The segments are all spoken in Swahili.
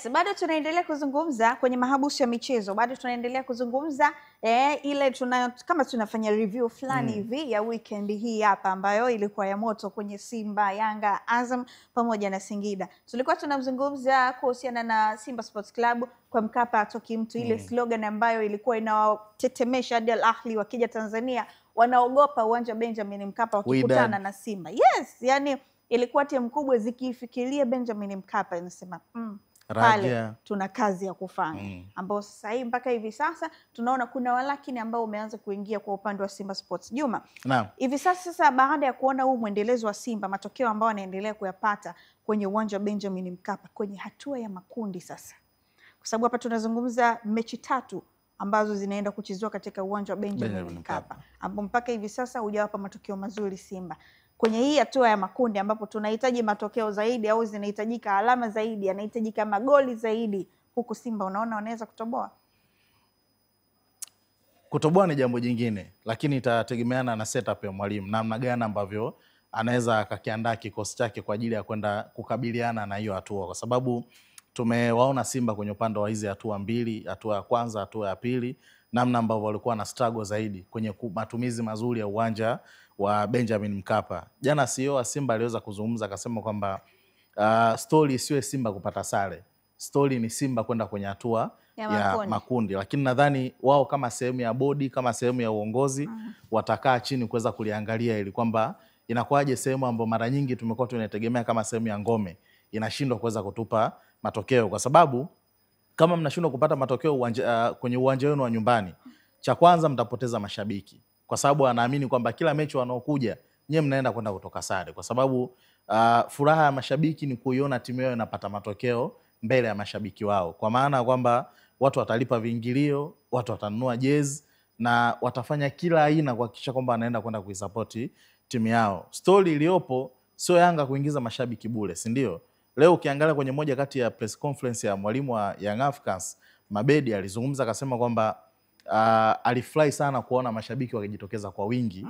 Yes, bado tunaendelea kuzungumza kwenye mahabusu ya michezo. Bado tunaendelea kuzungumza ile kama tunafanya review fulani hivi ya weekend hii hapa ambayo ilikuwa ya moto kwenye Simba, Yanga, Azam pamoja na Singida. Tulikuwa tunamzungumza kuhusiana na Simba Sports Club, kwa Mkapa atoki mtu, ile slogan ambayo ilikuwa inawatetemesha hadi Al Ahly wakija Tanzania wanaogopa uwanja Benjamin Mkapa wakikutana na Simba. Yes, yani ilikuwa timu kubwa zikifikiria Benjamin Mkapa inasema pale tuna kazi ya kufanya, ambao sasa hivi mpaka hivi sasa tunaona kuna walakini ambao umeanza kuingia kwa upande wa Simba Sports. Juma, hivi sasa baada ya kuona huu mwendelezo wa Simba, matokeo ambao wanaendelea kuyapata kwenye uwanja wa Benjamin Mkapa kwenye hatua ya makundi sasa, kwa sababu hapa tunazungumza mechi 3 ambazo zinaenda kuchezwa katika uwanja wa Benjamin Mkapa, ambao mpaka hivi sasa hujawapa matokeo mazuri Simba. Kwenye hii hatua ya makundi ambapo tunahitaji matokeo zaidi au zinahitajika alama zaidi, yanahitajika magoli zaidi, huku Simba unaona wanaweza kutoboa? Kutoboa ni jambo jingine, lakini itategemeana na setup ya mwalimu, namna gani ambavyo anaweza akakiandaa kikosi chake kwa ajili ya kwenda kukabiliana na hiyo hatua, kwa sababu tumewaona Simba kwenye upande wa hizi hatua mbili, hatua ya kwanza, hatua ya pili, namna ambavyo walikuwa na struggle zaidi kwenye matumizi mazuri ya uwanja wa Benjamin Mkapa. Jana CEO wa Simba aliweza kuzungumza akasema kwamba story siwe Simba kupata sare. Story ni Simba kwenda kwenye hatua ya makundi. Lakini nadhani wao kama sehemu ya bodi, kama sehemu ya uongozi watakaa chini kuweza kuliangalia ili kwamba inakuwaje sehemu ambayo mara nyingi tumekuwa tunategemea kama sehemu ya ngome inashindwa kuweza kutupa matokeo, kwa sababu kama mnashindwa kupata matokeo kwenye uwanja wenu wa nyumbani, cha kwanza mtapoteza mashabiki, kwa sababu anaamini kwamba kila mechi wanaokuja nyewe mnaenda kwenda kutoka sare, kwa sababu furaha ya mashabiki ni kuiona timu yao inapata matokeo mbele ya mashabiki wao, kwa maana kwamba watu watalipa viingilio, watu watanunua jezi na watafanya kila aina kuhakikisha kwamba wanaenda kwenda kuisupport timu yao. Story iliyopo sio Yanga kuingiza mashabiki bure, si ndio? Leo ukiangalia kwenye moja kati ya press conference ya mwalimu wa Young Africans, Mabedi alizungumza akasema kwamba alifurahi sana kuona mashabiki wakijitokeza kwa wingi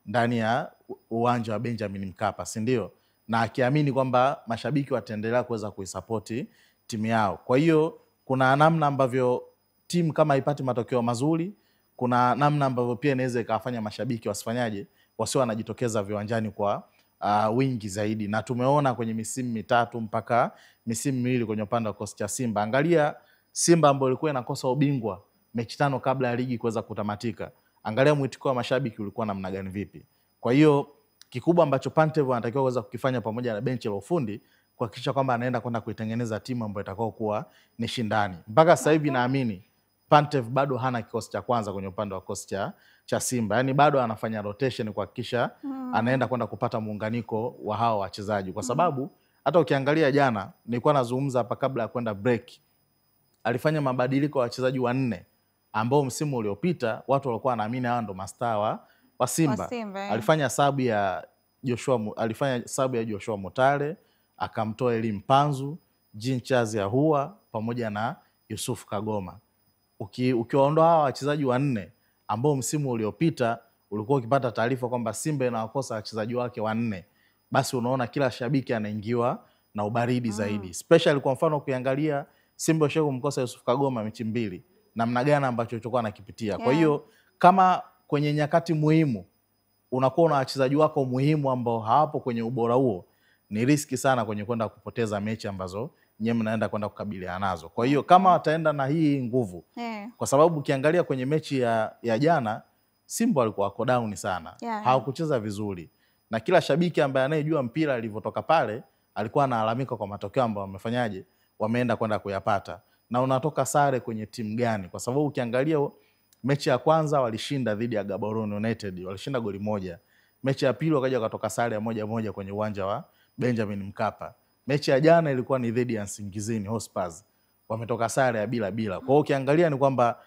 ndani ya uwanja wa Benjamin Mkapa, si ndio? Na akiamini kwamba mashabiki wataendelea kuweza kuisupport timu yao. Kwa hiyo kuna namna ambavyo timu kama haipati matokeo mazuri, kuna namna ambavyo pia inaweza ikafanya mashabiki wasifanyaje, wasio wanajitokeza viwanjani kwa wingi zaidi, na tumeona kwenye misimu 3 mpaka misimu 2 kwenye upande wa kosi cha Simba. Angalia Simba ambayo ilikuwa inakosa ubingwa mechi 5 kabla ya ligi kuweza kutamatika, angalia mwitikio wa mashabiki ulikuwa namna gani vipi. Kwa hiyo kikubwa ambacho Pantev anatakiwa kuweza kukifanya pamoja na benchi la ufundi kuhakikisha kwamba anaenda kwenda kuitengeneza timu ambayo itakao kuwa ni shindani. Mpaka sasa hivi naamini Pantev bado hana kikosi cha kwanza kwenye upande wa kosi cha Simba. Yaani bado anafanya rotation kuhakikisha anaenda kwenda kupata muunganiko wa hao wachezaji, kwa sababu hata ukiangalia jana nilikuwa nazungumza hapa kabla ya kwenda break, alifanya mabadiliko ya wachezaji 4 ambao msimu uliopita watu walikuwa wanaamini hao ndo mastaa wa Simba. Alifanya sabu ya Joshua Mutale, akamtoa Elim Panzu, Jean Charles Ahoua pamoja na Yusuf Kagoma. Ukiwaondoa hawa wachezaji 4 ambao msimu uliopita ulikuwa ukipata taarifa kwamba Simba inawakosa wachezaji wake 4, basi unaona kila shabiki anaingiwa na ubaridi zaidi. Especially kwa mfano ukiangalia Simba sheko kumkosa Yusuf Kagoma mechi 2, namna gani ambacho chokuwa anakipitia. Kwa hiyo kama kwenye nyakati muhimu unakuwa na wachezaji wako muhimu ambao hawapo kwenye ubora huo, ni riski sana kwenye kwenda kupoteza mechi ambazo nyewe mnaenda kwenda kukabiliana nazo. Kwa hiyo kama wataenda na hii nguvu, kwa sababu ukiangalia kwenye mechi ya jana Simba walikuwa wako down sana, hawakucheza vizuri, na kila shabiki ambaye anayejua mpira alivyotoka pale alikuwa analalamika kwa matokeo ambayo wamefanyaje, wameenda kwenda kuyapata. Na unatoka sare kwenye timu gani? Kwa sababu ukiangalia mechi ya kwanza walishinda dhidi ya Gaborone United, walishinda goli 1. Mechi ya pili wakaja wakatoka sare ya 1-1 kwenye uwanja wa Benjamin Mkapa. Mechi ya jana ilikuwa ni dhidi ya Nsingizini Hotspurs, wametoka sare ya 0-0. Kwa hiyo ukiangalia ni kwamba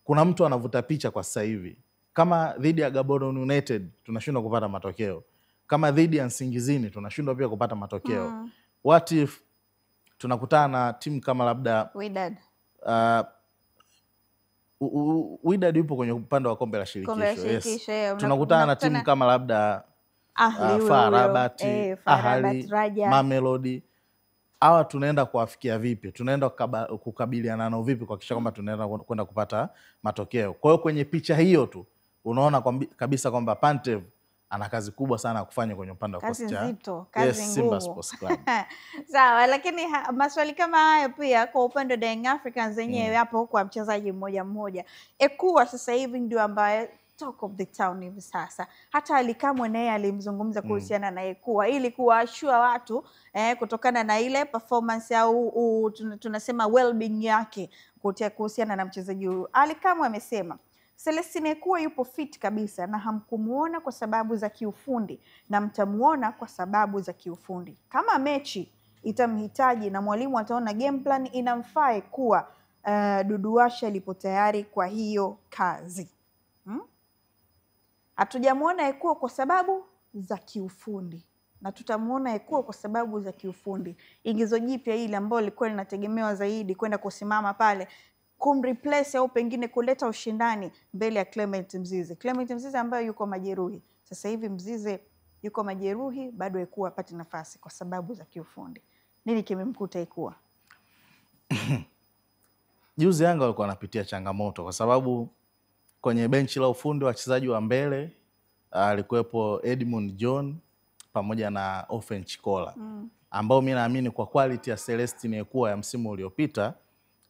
kuna mtu anavuta picha kwa sasa hivi, kama dhidi ya Gaborone United tunashindwa kupata matokeo, kama dhidi ya Nsingizini tunashindwa pia kupata matokeo, what if tunakutana na timu kama labda Wydad. Wydad yupo kwenye upande wa kombe la shirikisho. Tunakutana na timu kama labda FAR Rabat, Ahly, Mamelodi. hawa tunaenda kuwafikia vipi, tunaenda kukabiliana nao vipi kuhakikisha kwamba tunaenda kwenda kupata matokeo. Kwa hiyo kwenye picha hiyo tu unaona kabisa kwamba Pantev ana kazi kubwa sana ya kufanya kwenye upande wa kazi kocha nzito, kazi ngumu. Simba Sports Club. Sawa, lakini maswali kama hayo pia kwa upande wa Young Africans zenyewe hapo kwa mchezaji mmoja mmoja. Ekua sasa hivi ndio ambaye talk of the town hivi sasa. Hata Ally Kamwe naye alimzungumza kuhusiana na Ekua ili kuwaashua watu kutokana na ile performance au tunasema well-being yake kuhusiana na mchezaji huyu. Ally Kamwe amesema Celestine Ekua yupo fit kabisa na hamkumuona kwa sababu za kiufundi na mtamuona kwa sababu za kiufundi. Kama mechi itamhitaji na mwalimu ataona game plan inamfaa Ekua, Dudu Washa lipo tayari kwa hiyo kazi. Hatujamuona Ekua kwa sababu za kiufundi na tutamuona Ekua kwa sababu za kiufundi. Ingizo jipya hili ambalo lilikuwa linategemewa zaidi kwenda kusimama pale kumreplace au pengine kuleta ushindani mbele ya Clement Mzize. Clement Mzize ambaye yuko majeruhi. Sasa hivi Mzize yuko majeruhi, bado Ekua apate nafasi kwa sababu za kiufundi. Nini kimemkuta Ekua? Juzi Yanga walikuwa wanapitia changamoto kwa sababu kwenye benchi la ufundi wachezaji wa mbele alikuwepo Edmund John pamoja na Ofen Chikola ambao mimi naamini kwa quality ya Celestine Ekua ya msimu uliopita,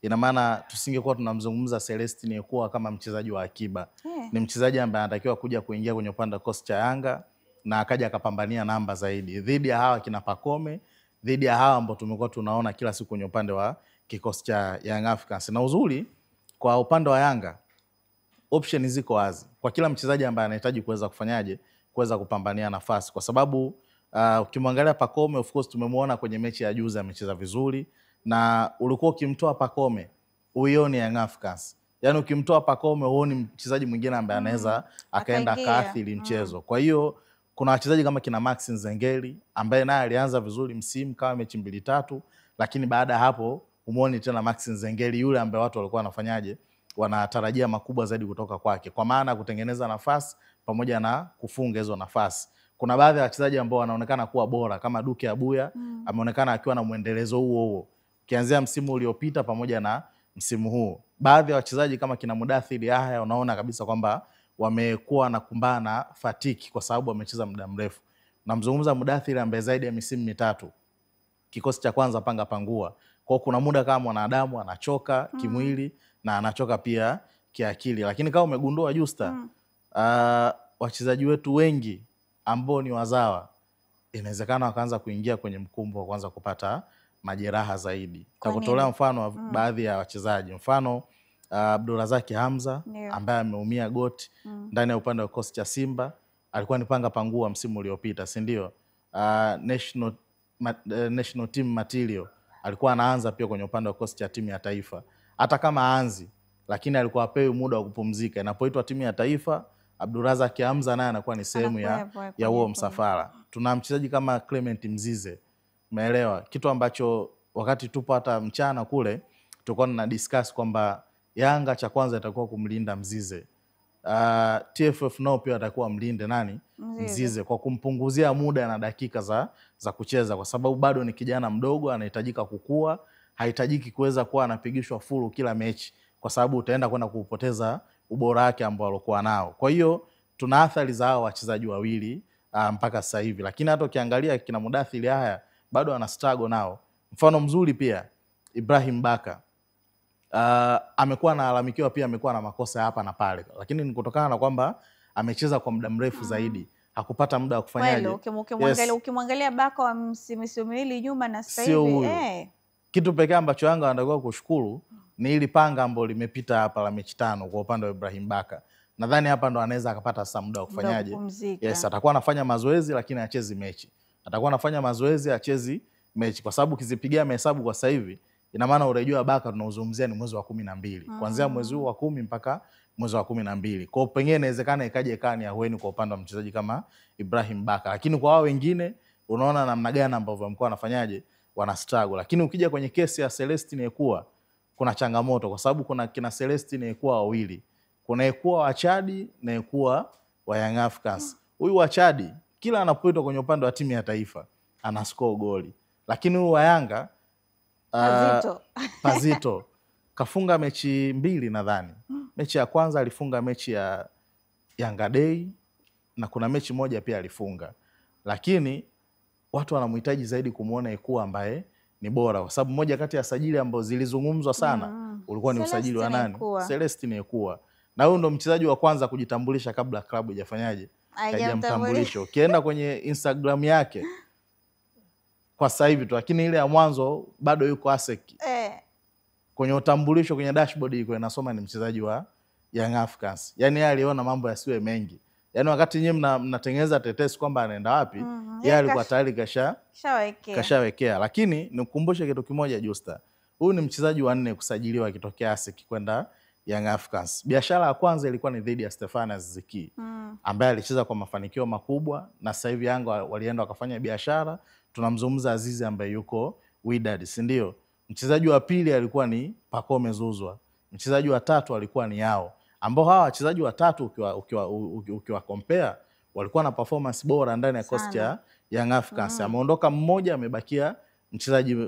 ina maana tusingekuwa tunamzungumza Celestine Ekua kama mchezaji wa akiba. Ni mchezaji ambaye anatakiwa kuja kuingia kwenye upande wa kikosi cha Yanga na akaja akapambania namba zaidi dhidi ya hawa kina Pacome, dhidi ya hawa ambao tumekuwa tunaona kila siku kwenye upande wa kikosi cha Young Africans. Na uzuri kwa upande wa Yanga option ziko wazi kwa kila mchezaji ambaye anahitaji kuweza kufanyaje, kuweza kupambania nafasi, kwa sababu ukimwangalia Pacome, of course tumemwona kwenye mechi ya juzi amecheza vizuri, na ulikuwa ukimtoa Pacome uione Young Africans, yani ukimtoa Pacome uone mchezaji mwingine ambaye anaweza akaenda kaathiri mchezo. Kwa hiyo kuna wachezaji kama kina Max Nzengeli ambaye naye alianza vizuri msimu kama mechi 2-3, lakini baada ya hapo umuone tena Max Nzengeli yule ambaye watu walikuwa wanafanyaje, wanatarajia makubwa zaidi kutoka kwake, kwa maana kutengeneza nafasi pamoja na kufunga hizo nafasi. Kuna baadhi ya wachezaji ambao wanaonekana kuwa bora kama Duke Abuya ameonekana akiwa na muendelezo huo kianzia msimu uliopita pamoja na msimu huu. Baadhi ya wachezaji kama kina Mudathir Yahya unaona kabisa kwamba wamekuwa na kumbana fatiki kwa sababu wamecheza muda mrefu. Namzungumza Mudathir ambaye zaidi ya misimu 3 kikosi cha kwanza panga pangua. Kwa kuna muda kama mwanadamu anachoka kimwili na anachoka pia kiakili. Lakini kama umegundua Justa, wachezaji wetu wengi ambao ni wazawa inawezekana wakaanza kuingia kwenye mkumbo wa kuanza kupata majeraha zaidi. Takutolea mfano wa baadhi ya wachezaji. Mfano Abdulrazak Hamza ambaye ameumia goti ndani ya upande wa kikosi cha Simba, alikuwa ni panga pangua msimu uliopita, si ndio? National team material alikuwa anaanza pia kwenye upande wa kikosi cha timu ya taifa. Hata kama aanzi, lakini alikuwa apewi muda wa kupumzika. Inapoitwa timu ya taifa, Abdulrazak Hamza naye anakuwa ni sehemu ya huo msafara. Tuna mchezaji kama Clement Mzize. Umeelewa? Kitu ambacho wakati tupo hata mchana kule tulikuwa na discuss kwamba Yanga cha kwanza itakuwa kumlinda Mzize. TFF nao pia atakuwa mlinde nani? Mzize, kwa kumpunguzia muda na dakika za kucheza, kwa sababu bado ni kijana mdogo, anahitajika kukua, hahitajiki kuweza kuwa anapigishwa full kila mechi, kwa sababu utaenda kwenda kupoteza ubora wake ambao alikuwa nao. Kwa hiyo tuna athari za hao wachezaji wawili mpaka sasa hivi, lakini hata ukiangalia kina Mudathir haya bado ana struggle nao. Mfano mzuri pia Ibrahim Baka amekuwa analalamikiwa pia, amekuwa na makosa hapa na pale, lakini ni kutokana na kwamba amecheza kwa muda mrefu zaidi, hakupata muda wa kufanyaje. Ukimwangalia Baka wa msimu miwili nyuma na sasa hivi kitu pekee ambacho Yanga wanatakiwa kushukuru ni ili panga ambalo limepita hapa la mechi 5 kwa upande wa Ibrahim Baka. Nadhani hapa ndo anaweza akapata sasa muda wa kufanyaje. Atakuwa anafanya mazoezi lakini achezi mechi. Atakuwa anafanya mazoezi achezi mechi, kwa sababu kizipigia mahesabu kwa sasa hivi ina maana urejeo wa Baka tunaozungumzia ni mwezi wa 12. Kuanzia mwezi huu wa 10 mpaka mwezi wa 12. Kwa hiyo pengine inawezekana ikaje kani ahueni kwa upande wa mchezaji kama Ibrahim Baka. Lakini kwa wao wengine unaona namna gani ambavyo wamekuwa wanafanyaje, wana struggle. Lakini ukija kwenye kesi ya Celestine Ekua kuna changamoto, kwa sababu kuna kina Celestine Ekua wawili. Kuna Ekua wa Chadi na Ekua wa Young Africans. Huyu wa Chadi kila anapoitwa kwenye upande wa timu ya taifa ana score goli. Lakini huyu wa Yanga Pazito kafunga mechi 2 nadhani. Mechi ya kwanza alifunga mechi ya Yanga Day na kuna mechi moja pia alifunga, lakini watu wanamhitaji zaidi kumuona Ekua ambaye ni bora, kwa sababu moja kati ya sajili ambazo zilizungumzwa sana ulikuwa ni usajili wa nani? Celestine Ekua. Na huyo ndo mchezaji wa kwanza kujitambulisha kabla klabu haijafanyaje, haijamtambulisho. Ukienda kwenye Instagram yake kwa sasa hivi tu, lakini ile ya mwanzo bado yuko ASEC. Kwenye utambulisho kwenye dashboard iko inasoma ni mchezaji wa Young Africans. Yaani yeye aliona mambo yasiwe mengi. Yaani wakati nyinyi mnatengeneza tetesi kwamba anaenda wapi, yeye alikuwa tayari kashawekea. Lakini nikukumbushe kitu kimoja Justa. Huyu ni mchezaji wa 4 kusajiliwa akitokea ASEC kwenda Young Africans. Biashara ya kwanza ilikuwa ni dhidi ya Stephane Aziz Ki, ambaye alicheza kwa mafanikio makubwa na sasa hivi Yanga walienda wakafanya biashara. Tunamzungumza Azizi ambaye yuko Wydad, si ndio? Mchezaji wa pili alikuwa ni Pacome Zouzoua. Mchezaji wa tatu alikuwa ni Yao. Ambao hawa wachezaji watatu ukiwa compare walikuwa na performance bora ndani ya cost ya Young Africans. Ameondoka mmoja, amebakia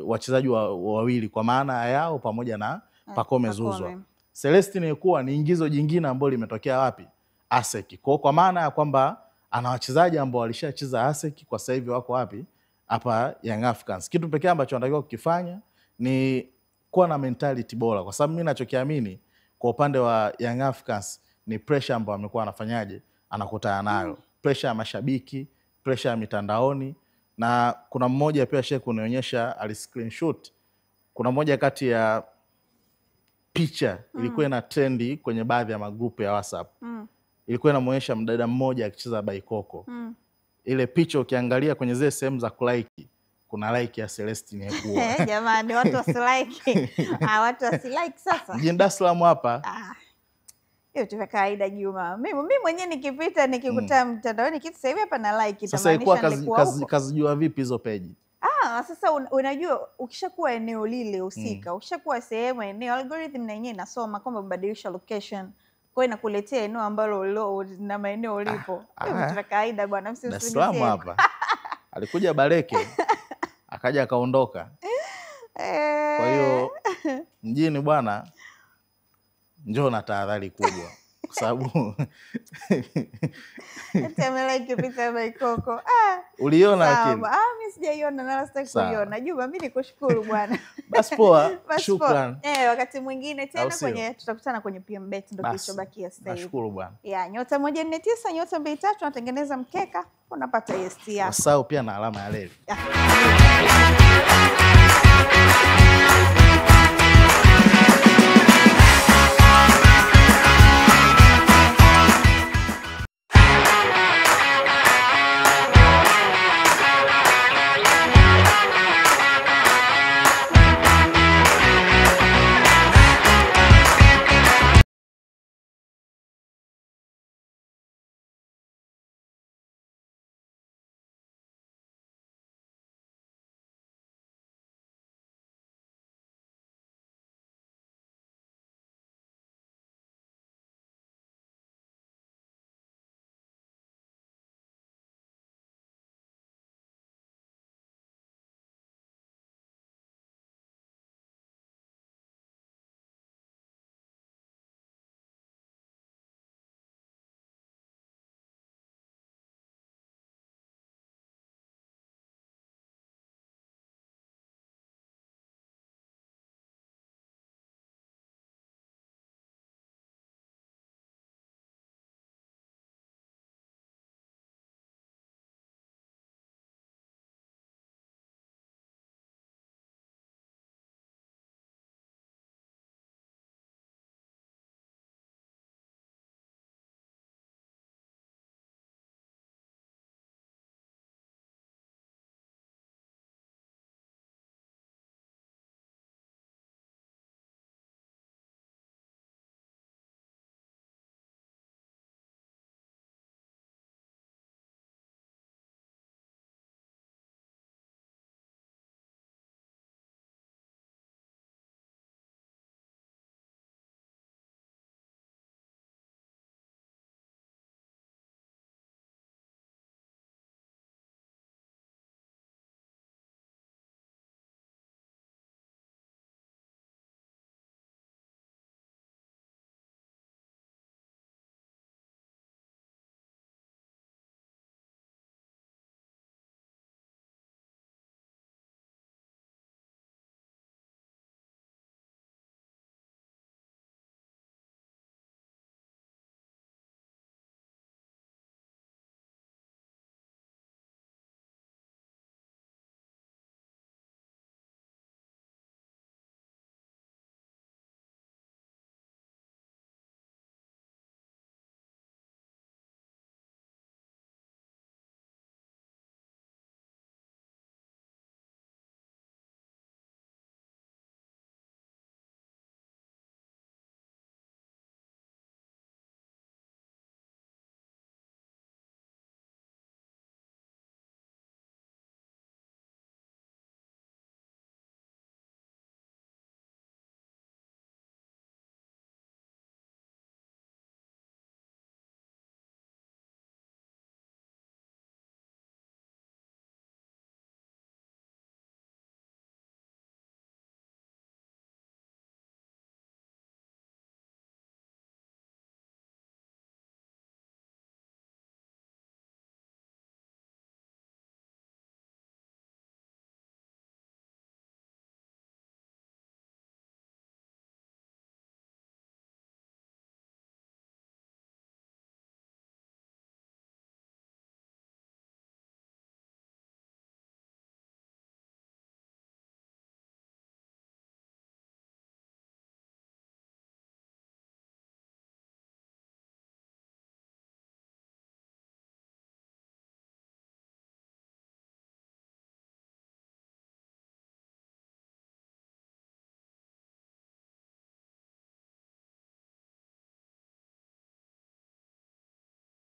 wachezaji wawili kwa maana ya Yao pamoja na Pacome Zouzoua. Celestine Ekua ni ingizo jingine ambalo limetokea wapi? ASEC. Kwa maana ya kwamba ana wachezaji ambao walishacheza ASEC kwa sasa hivi wako wapi? Hapa Young Africans. Kitu pekee ambacho anatakiwa kukifanya ni kuwa na mentality bora, kwa sababu mimi ninachokiamini kwa upande wa Young Africans ni pressure ambayo amekuwa anafanyaje, anakutana nayo. Pressure ya mashabiki, pressure ya mitandaoni, na kuna mmoja pia shehe kunionyesha ali screenshot. Kuna moja kati ya picha ilikuwa ina trendi kwenye baadhi ya magrupu ya WhatsApp. Ilikuwa inamuonyesha mdada mmoja akicheza baikoko. Ile picha ukiangalia kwenye zile sehemu za kulike, kuna like ya Celestine Ekua. Jamani, watu wasilike. Watu wasilike sasa. Jijini Dar es Salaam hapa. Hiyo tu kawaida Juma. Mimi mwenyewe nikipita nikikuta mtandaoni kitu sasa hivi hapa na like, sasa Ekua kazijua vipi hizo page? Sasa unajua ukishakuwa eneo lile husika, ukishakuwa sehemu eneo, algorithm na yenyewe inasoma kwamba ubadilisha location, kwa hiyo inakuletea eneo ambalo na maeneo ulipo. Hiyo vitu kawaida bwana, Dar es Salaam hapa. Alikuja Baleke akaja akaondoka. Kwa hiyo mjini bwana, njoo na tahadhari kubwa kwa sababu like picha baikoko. Uliona lakini? Mimi sijaiona na sitaki kuiona. Juma, mimi nikushukuru bwana. Basi poa. Shukrani. Wakati mwingine tena tutakutana kwenye PMBet ndio kilichobakia sasa hivi. Nashukuru bwana. Nyota 149 nyota 23 unatengeneza mkeka, unapata EST yako. Usahau pia na alama ya leli.